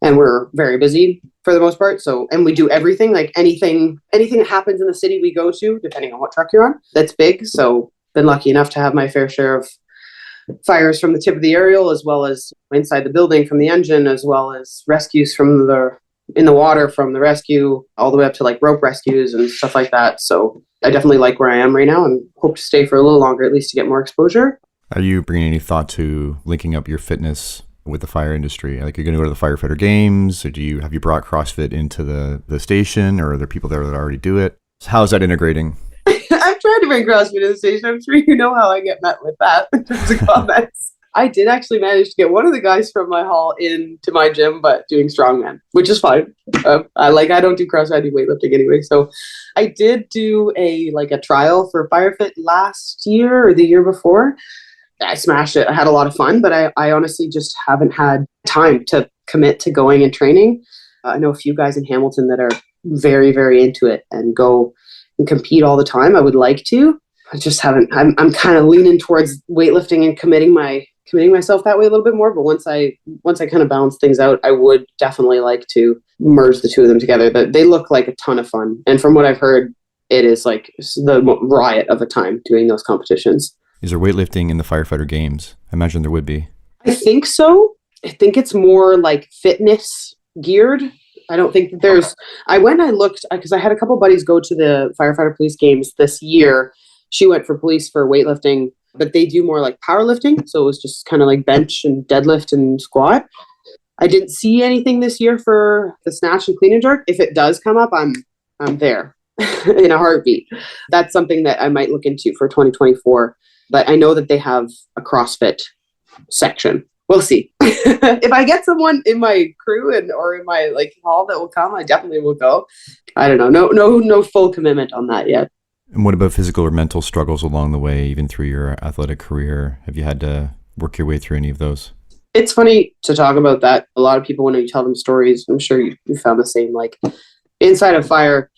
and we're very busy for the most part. So, and we do everything. Like anything that happens in the city, we go to, depending on what truck you're on. That's big. So, been lucky enough to have my fair share of fires from the tip of the aerial, as well as inside the building from the engine, as well as rescues from in the water from the rescue, all the way up to like rope rescues and stuff like that. So I definitely like where I am right now and hope to stay for a little longer, at least to get more exposure. Are you bringing any thought to linking up your fitness with the fire industry? Like, you're going to go to the firefighter games, or have you brought CrossFit into the station, or are there people there that already do it? How's that integrating? I've tried to bring CrossFit to the station. I'm sure you know how I get met with that in terms of comments. I did actually manage to get one of the guys from my hall into my gym, but doing strongman, which is fine. I don't do CrossFit, I do weightlifting anyway. So I did do a trial for Firefit last year or the year before. I smashed it. I had a lot of fun, but I honestly just haven't had time to commit to going and training. I know a few guys in Hamilton that are very, very into it and go and compete all the time. I would like to. I just haven't. I'm kind of leaning towards weightlifting and committing myself that way a little bit more. But once I kind of balance things out, I would definitely like to merge the two of them together. They look like a ton of fun, and from what I've heard, it is like the riot of a time doing those competitions. Is there weightlifting in the firefighter games? I imagine there would be. I think so. I think it's more like fitness geared. I don't think that there's. I went and I looked because I had a couple buddies go to the firefighter police games this year. She went for police for weightlifting, but they do more like powerlifting. So it was just kind of like bench and deadlift and squat. I didn't see anything this year for the snatch and clean and jerk. If it does come up, I'm there in a heartbeat. That's something that I might look into for 2024. But I know that they have a CrossFit section. we'll see. If I get someone in my crew or in my like hall that will come, I definitely will go. I don't know. No full commitment on that yet. And what about physical or mental struggles along the way, even through your athletic career? Have you had to work your way through any of those? It's funny to talk about that. A lot of people, when you tell them stories, I'm sure you found the same, like inside of fire,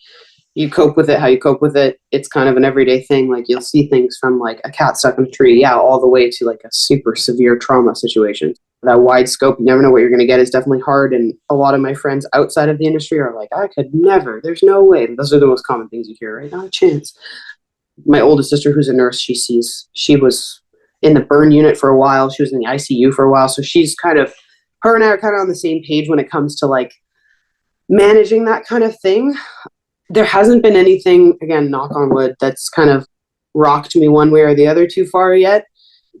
you cope with it how you cope with it. It's kind of an everyday thing. Like you'll see things from like a cat stuck in a tree, all the way to like a super severe trauma situation. That wide scope, you never know what you're going to get, is definitely hard. And a lot of my friends outside of the industry are like, I could never, there's no way. And those are the most common things you hear, right? Not a chance. My oldest sister, who's a nurse, she was in the burn unit for a while. She was in the ICU for a while. So her and I are kind of on the same page when it comes to like managing that kind of thing. There hasn't been anything, again, knock on wood, that's kind of rocked me one way or the other too far yet.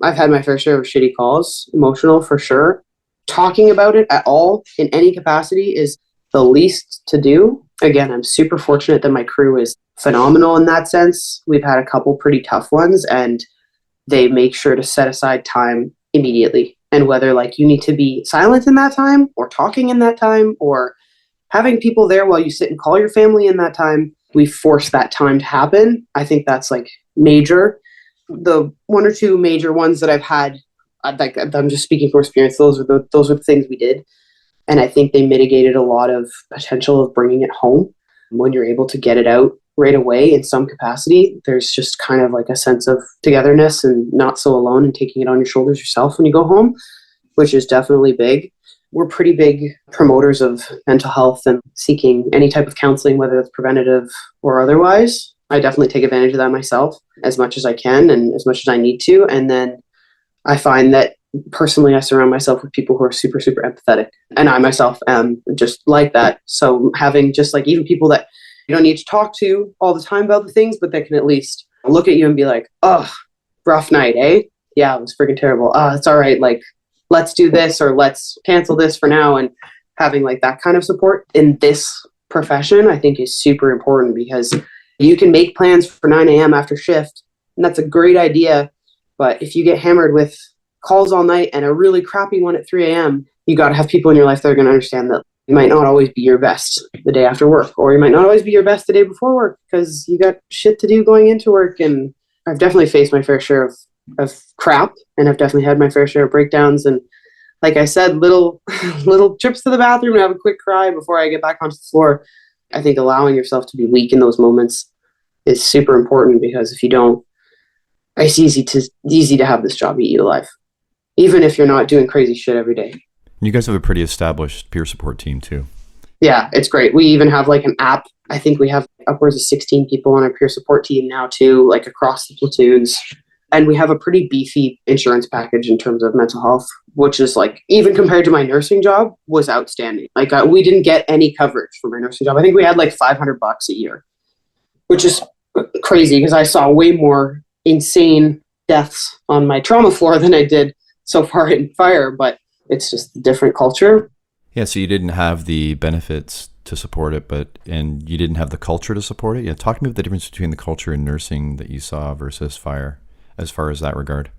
I've had my fair share of shitty calls, emotional for sure. Talking about it at all in any capacity is the least to do. Again, I'm super fortunate that my crew is phenomenal in that sense. We've had a couple pretty tough ones, and they make sure to set aside time immediately. And whether like you need to be silent in that time or talking in that time or having people there while you sit and call your family in that time, we force that time to happen. I think that's like major. The one or two major ones that I've had, like I'm just speaking from experience, those are the things we did. And I think they mitigated a lot of potential of bringing it home. When you're able to get it out right away in some capacity, there's just kind of like a sense of togetherness and not so alone and taking it on your shoulders yourself when you go home, which is definitely big. We're pretty big promoters of mental health and seeking any type of counseling, whether it's preventative or otherwise. I definitely take advantage of that myself as much as I can and as much as I need to. And then I find that personally, I surround myself with people who are super, super empathetic. And I myself am just like that. So having just like even people that you don't need to talk to all the time about the things, but they can at least look at you and be like, oh, rough night, eh? Yeah, it was freaking terrible. It's all right. Like, let's do this or let's cancel this for now. And having like that kind of support in this profession, I think is super important, because you can make plans for 9 a.m. after shift, and that's a great idea. But if you get hammered with calls all night and a really crappy one at 3 a.m., you got to have people in your life that are going to understand that you might not always be your best the day after work, or you might not always be your best the day before work because you got shit to do going into work. And I've definitely faced my fair share of crap, and I've definitely had my fair share of breakdowns. And like I said, little trips to the bathroom and have a quick cry before I get back onto the floor. I think allowing yourself to be weak in those moments is super important, because if you don't, it's easy to have this job eat you alive, even if you're not doing crazy shit every day. You guys have a pretty established peer support team too. Yeah, it's great. We even have like an app. I think we have upwards of 16 people on our peer support team now too, like across the platoons. And we have a pretty beefy insurance package in terms of mental health, which is like, even compared to my nursing job, was outstanding. Like we didn't get any coverage for my nursing job. I think we had like $500 a year, which is crazy because I saw way more insane deaths on my trauma floor than I did so far in fire, but it's just a different culture. Yeah, so you didn't have the benefits to support it, and you didn't have the culture to support it. Yeah, talk to me about the difference between the culture in nursing that you saw versus fire, as far as that regard.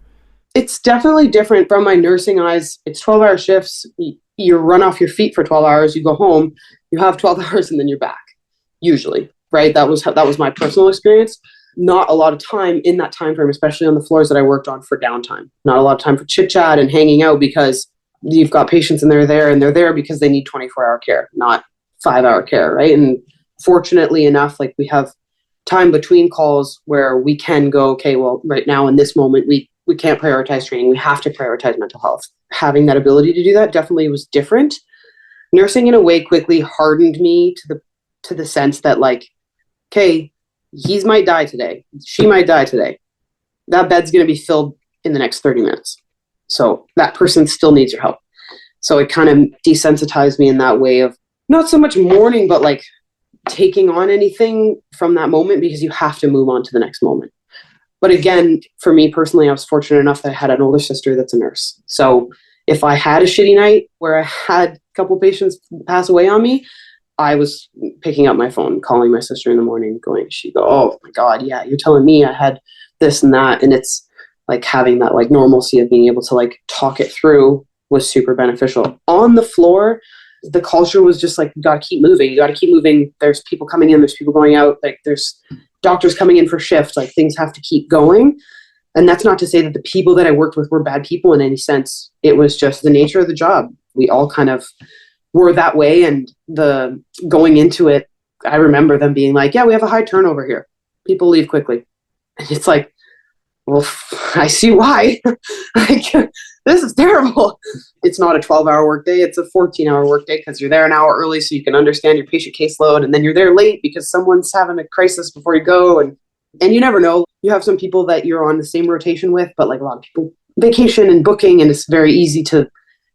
It's definitely different from my nursing eyes. It's 12-hour shifts. You run off your feet for 12 hours. You go home. You have 12 hours, and then you're back. Usually, right? That was my personal experience. Not a lot of time in that time frame, especially on the floors that I worked on, for downtime. Not a lot of time for chit chat and hanging out, because you've got patients and they're there because they need 24-hour care, not 5-hour care, right? And fortunately enough, like we have time between calls where we can go, okay, well, right now in this moment, we can't prioritize training. We have to prioritize mental health. Having that ability to do that definitely was different. Nursing in a way quickly hardened me to the sense that like, okay, he might die today. She might die today. That bed's going to be filled in the next 30 minutes. So that person still needs your help. So it kind of desensitized me in that way of not so much mourning, but like taking on anything from that moment, because you have to move on to the next moment. But again, for me personally, I was fortunate enough that I had an older sister that's a nurse. So if I had a shitty night where I had a couple patients pass away on me, I was picking up my phone, calling my sister in the morning, she'd go, oh my God, yeah, you're telling me I had this and that. And it's like having that like normalcy of being able to like talk it through was super beneficial. On the floor, the culture was just like, you got to keep moving. You got to keep moving. There's people coming in, there's people going out. Like there's doctors coming in for shifts. Like things have to keep going. And that's not to say that the people that I worked with were bad people in any sense. It was just the nature of the job. We all kind of were that way. And the going into it, I remember them being like, yeah, we have a high turnover here. People leave quickly. And it's like, well, I see why. Like, this is terrible. It's not a 12-hour workday. It's a 14-hour workday because you're there an hour early so you can understand your patient caseload. And then you're there late because someone's having a crisis before you go. And you never know. You have some people that you're on the same rotation with, but like a lot of people vacation and booking. And it's very easy to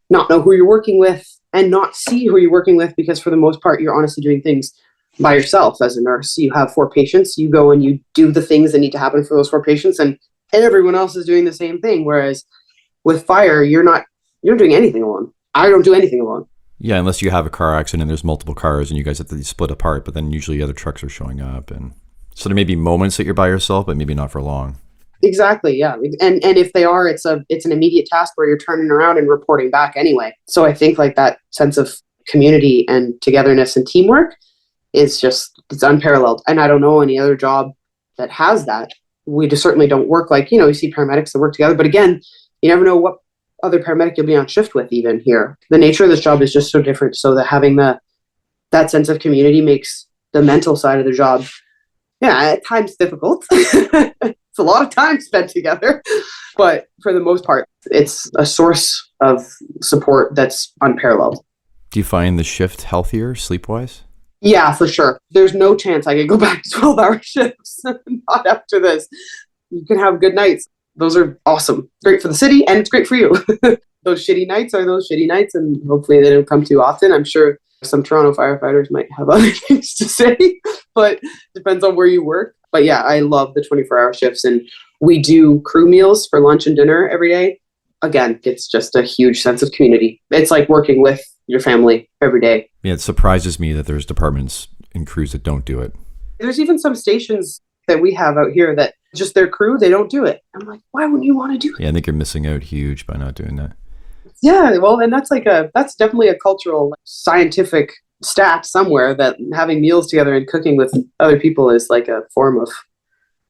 not know who you're working with and not see who you're working with because for the most part, you're honestly doing things by yourself as a nurse. You have 4 patients. You go and you do the things that need to happen for those 4 patients. And everyone else is doing the same thing. Whereas with fire, you're not doing anything alone. I don't do anything alone. Yeah, unless you have a car accident and there's multiple cars and you guys have to split apart, but then usually other trucks are showing up. And so there may be moments that you're by yourself, but maybe not for long. Exactly, yeah. And if they are, it's an immediate task where you're turning around and reporting back anyway. So I think like that sense of community and togetherness and teamwork is just, it's unparalleled. And I don't know any other job that has that. We just certainly don't work like, you see paramedics that work together. But again, you never know what other paramedic you'll be on shift with even here. The nature of this job is just so different. So that having that sense of community makes the mental side of the job, at times difficult. It's a lot of time spent together. But for the most part, it's a source of support that's unparalleled. Do you find the shift healthier sleep-wise? Yeah, for sure. There's no chance I could go back to 12-hour shifts. Not after this. You can have good nights. Those are awesome. Great for the city, and it's great for you. Those shitty nights are those shitty nights, and hopefully they don't come too often. I'm sure some Toronto firefighters might have other things to say, but depends on where you work. But yeah, I love the 24-hour shifts, and we do crew meals for lunch and dinner every day. Again, it's just a huge sense of community. It's like working with your family every day. Yeah, it surprises me that there's departments and crews that don't do it. There's even some stations that we have out here that just their crew, they don't do it. I'm like, why wouldn't you want to do it? Yeah, I think you're missing out huge by not doing that. Yeah, well, and that's definitely a cultural, scientific stat somewhere that having meals together and cooking with other people is like a form of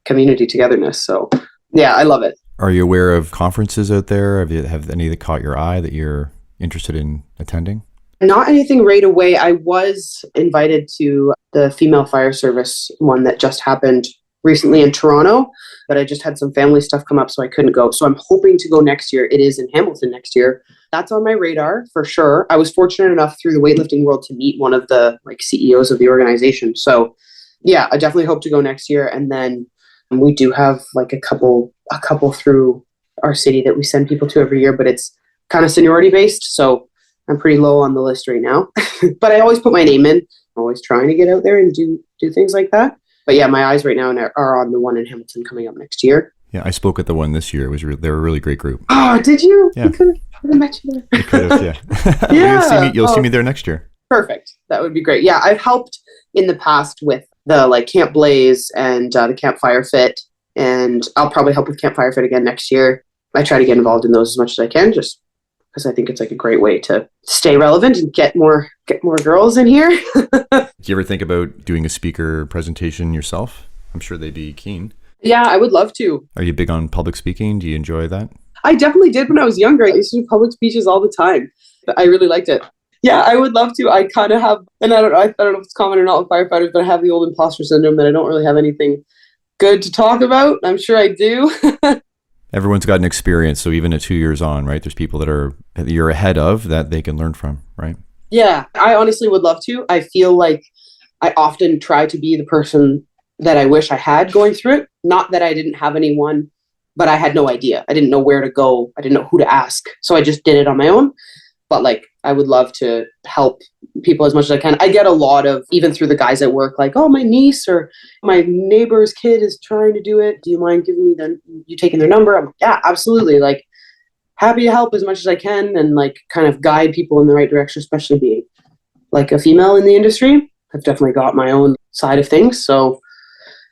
community togetherness. So yeah, I love it. Are you aware of conferences out there? Have any that caught your eye that you're interested in attending? Not anything right away. I was invited to the female fire service one that just happened recently in Toronto, but I just had some family stuff come up, so I couldn't go. So I'm hoping to go next year. It is in Hamilton next year. That's on my radar for sure. I was fortunate enough through the weightlifting world to meet one of the CEOs of the organization. So yeah, I definitely hope to go next year. And then we do have a couple through our city that we send people to every year, but it's kind of seniority based. So I'm pretty low on the list right now, but I always put my name in. I'm always trying to get out there and do things like that. But yeah, my eyes right now are on the one in Hamilton coming up next year. Yeah, I spoke at the one this year. They were a really great group. Oh, did you? Yeah. I could have met you there. You could have, yeah. Yeah. You'll see me there next year. Perfect. That would be great. Yeah, I've helped in the past with the Camp Blaze and the Camp Fire Fit, and I'll probably help with Camp Fire Fit again next year. I try to get involved in those as much as I can, just because I think it's a great way to stay relevant and get more girls in here. Do you ever think about doing a speaker presentation yourself? I'm sure they'd be keen. Yeah, I would love to. Are you big on public speaking? Do you enjoy that? I definitely did when I was younger. I used to do public speeches all the time. I really liked it. Yeah, I would love to. I kind of have, and I don't know if it's common or not with firefighters, but I have the old imposter syndrome that I don't really have anything good to talk about. I'm sure I do. Everyone's got an experience, so even at 2 years on, right, there's people that you're ahead of that they can learn from, right? Yeah, I honestly would love to. I feel like I often try to be the person that I wish I had going through it. Not that I didn't have anyone, but I had no idea. I didn't know where to go. I didn't know who to ask. So I just did it on my own. But I would love to help people as much as I can. I get a lot of, even through the guys at work, oh, my niece or my neighbor's kid is trying to do it. Do you mind giving me you taking their number? I'm like, yeah, absolutely. Happy to help as much as I can and kind of guide people in the right direction, especially being a female in the industry. I've definitely got my own side of things. So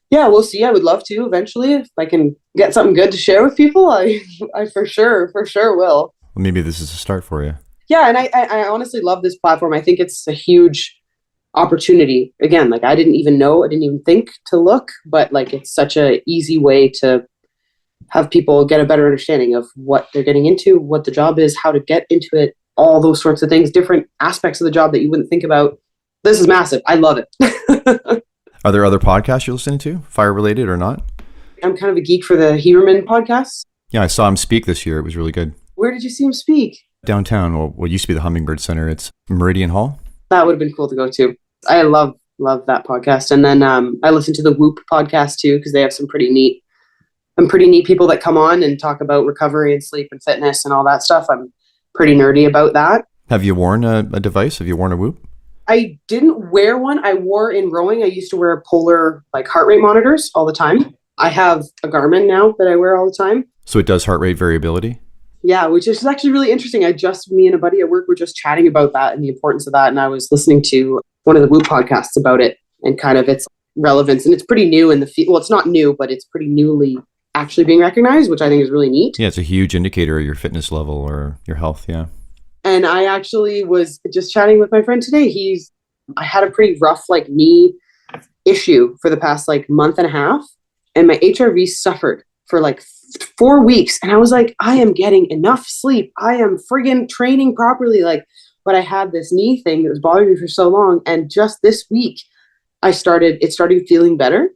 yeah, we'll see. I would love to eventually. If I can get something good to share with people, I for sure will. Well, maybe this is a start for you. Yeah, and I honestly love this platform. I think it's a huge opportunity. Again, like I didn't even think to look, but like it's such a easy way to have people get a better understanding of what they're getting into, what the job is, how to get into it, all those sorts of things, different aspects of the job that you wouldn't think about. This is massive. I love it. Are there other podcasts you're listening to, fire related or not? I'm kind of a geek for the Heberman podcast. Yeah, I saw him speak this year. It was really good. Where did you see him speak? Downtown, well, what used to be the Hummingbird Center. It's Meridian Hall. That would have been cool to go to. I love that podcast. And then I listen to the Whoop podcast too, because they have some pretty neat people that come on and talk about recovery and sleep and fitness and all that stuff. I'm pretty nerdy about that. Have you worn a device? Have you worn a Whoop? I didn't wear one. I wore in rowing. I used to wear polar like heart rate monitors all the time. I have a Garmin now that I wear all the time. So it does heart rate variability? Yeah, which is actually really interesting. Me and a buddy at work were just chatting about that and the importance of that. And I was listening to one of the Whoop podcasts about it and kind of its relevance. And it's pretty new in the field. Well, it's not new, but it's pretty newly actually being recognized, which I think is really neat. Yeah, it's a huge indicator of your fitness level or your health. Yeah. And I actually was just chatting with my friend today. I had a pretty rough like knee issue for the past like month and a half. And my HRV suffered for like 4 weeks. And I was like, I am getting enough sleep. I am friggin' training properly. Like, but I had this knee thing that was bothering me for so long. And just this week, it started feeling better.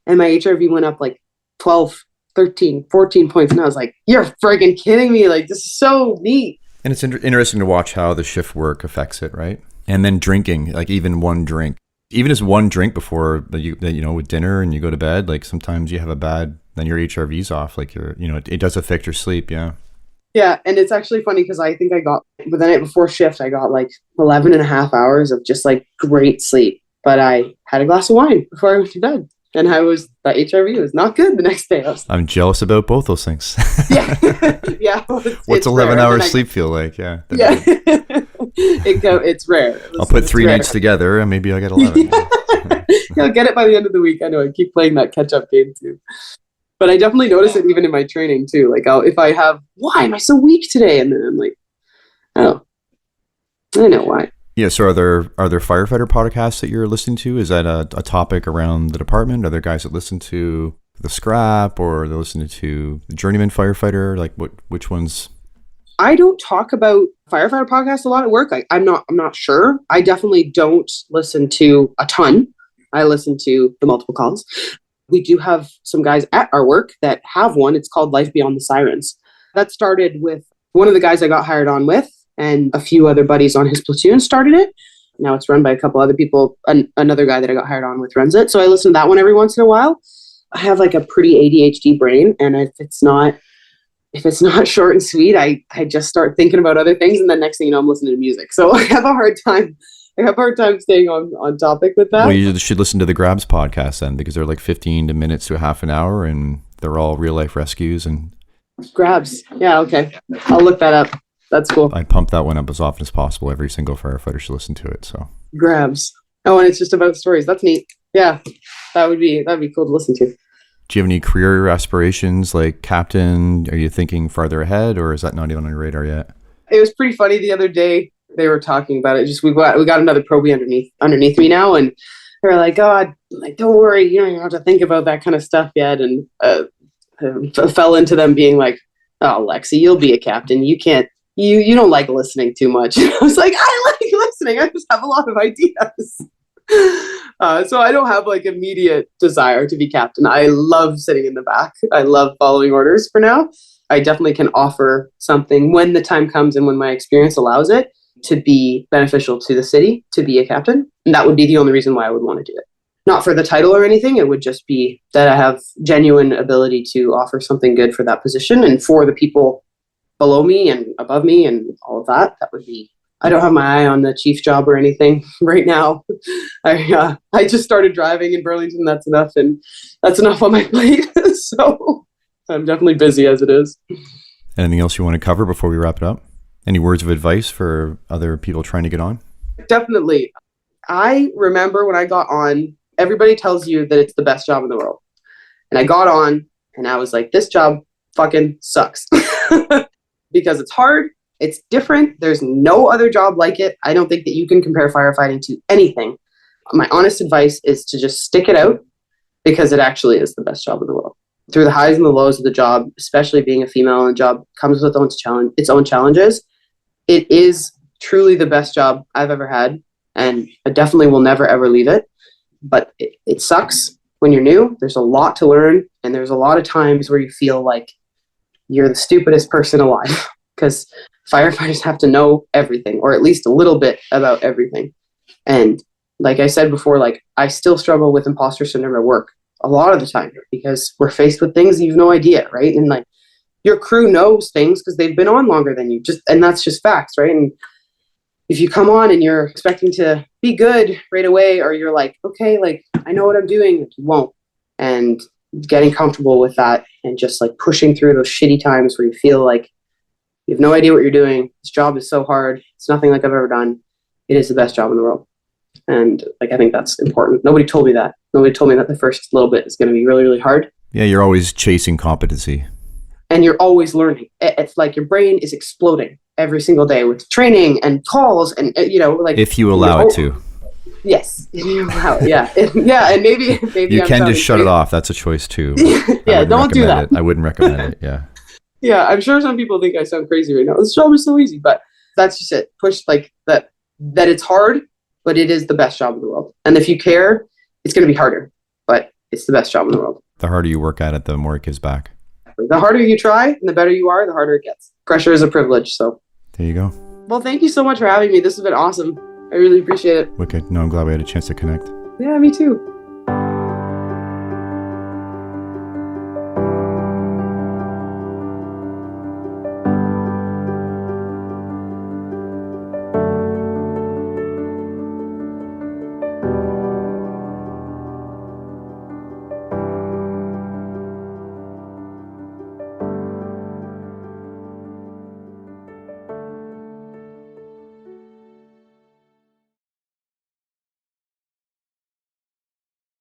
And my HRV went up like 12, 13, 14 points. And I was like, you're friggin' kidding me. Like, this is so neat. And it's interesting to watch how the shift work affects it, right? And then drinking, like even one drink. Even as one drink before with dinner and you go to bed, like sometimes you have then your HRV's off, like it does affect your sleep. Yeah. Yeah. And it's actually funny because I think but the night before shift, I got like 11 and a half hours of just like great sleep. But I had a glass of wine before I went to bed and the HRV was not good the next day. I'm jealous about both those things. Yeah. Yeah. What's 11 hours sleep feel like? Yeah. Yeah. It's rare. I'll put 3 nights together and maybe I'll get 11. I'll get it by the end of the week. I know I keep playing that catch-up game too. But I definitely notice it even in my training too. Like why am I so weak today? And then I'm like, oh, I know why. Yeah. So are there firefighter podcasts that you're listening to? Is that a topic around the department? Are there guys that listen to the scrap or they're listening to the journeyman firefighter? Like which ones? I don't talk about firefighter podcasts a lot at work. I'm not sure. I definitely don't listen to a ton. I listen to the multiple calls. We do have some guys at our work that have one. It's called Life Beyond the Sirens. That started with one of the guys I got hired on with and a few other buddies on his platoon started it. Now it's run by a couple other people. Another guy that I got hired on with runs it. So I listen to that one every once in a while. I have like a pretty ADHD brain. And if it's not short and sweet, I just start thinking about other things. And then next thing you know, I'm listening to music. So I have a hard time staying on topic with that. Well, you should listen to the Grabs podcast then, because they're like 15 minutes to a half an hour and they're all real life rescues and Grabs. Yeah. Okay. I'll look that up. That's cool. I pump that one up as often as possible. Every single firefighter should listen to it. So Grabs. Oh, and it's just about stories. That's neat. Yeah. That'd be cool to listen to. Do you have any career aspirations like captain? Are you thinking farther ahead or is that not even on your radar yet? It was pretty funny the other day. They were talking about it. Just we got another probie underneath me now, and they're like, "God, like don't worry, you don't even have to think about that kind of stuff yet." And fell into them being like, "Oh, Lexi, you'll be a captain. You can't. You don't like listening too much." And I was like, "I like listening. I just have a lot of ideas." So I don't have like immediate desire to be captain. I love sitting in the back. I love following orders for now. I definitely can offer something when the time comes and when my experience allows it to be beneficial to the city to be a captain. And that would be the only reason why I would want to do it. Not for the title or anything. It would just be that I have genuine ability to offer something good for that position and for the people below me and above me and all of that. That would be, I don't have my eye on the chief job or anything right now. I just started driving in Burlington. That's enough. And that's enough on my plate. So I'm definitely busy as it is. Anything else you want to cover before we wrap it up? Any words of advice for other people trying to get on? Definitely. I remember when I got on, everybody tells you that it's the best job in the world. And I got on and I was like, this job fucking sucks because it's hard It's different. There's no other job like it. I don't think that you can compare firefighting to anything. My honest advice is to just stick it out, because it actually is the best job in the world. Through the highs and the lows of the job, especially being a female in the job, comes with its own challenges. It is truly the best job I've ever had, and I definitely will never, ever leave it. But it sucks when you're new. There's a lot to learn, and there's a lot of times where you feel like you're the stupidest person alive, because firefighters have to know everything, or at least a little bit about everything. And like I said before, like I still struggle with imposter syndrome at work a lot of the time, because we're faced with things you have no idea, right? And like your crew knows things because they've been on longer than you, and that's just facts, right? And if you come on and you're expecting to be good right away, or you're like, okay, like I know what I'm doing, you won't. And getting comfortable with that, and just like pushing through those shitty times where you feel like you have no idea what you're doing. This job is so hard. It's nothing like I've ever done. It is the best job in the world. And like, I think that's important. Nobody told me that. Nobody told me that the first little bit is going to be really, really hard. Yeah, you're always chasing competency. And you're always learning. It's like your brain is exploding every single day with training and calls and, like. If you allow it to. Yes. If you allow it, yeah. Yeah, and maybe you can just shut it off. That's a choice too. Yeah, don't do that. I wouldn't recommend it, yeah. Yeah, I'm sure some people think I sound crazy right now. This job is so easy, but that's just it. Push like that it's hard, but it is the best job in the world. And if you care, it's going to be harder, but it's the best job in the world. The harder you work at it, the more it gives back. The harder you try and the better you are, the harder it gets. Pressure is a privilege, so. There you go. Well, thank you so much for having me. This has been awesome. I really appreciate it. Wicked. No, I'm glad we had a chance to connect. Yeah, me too.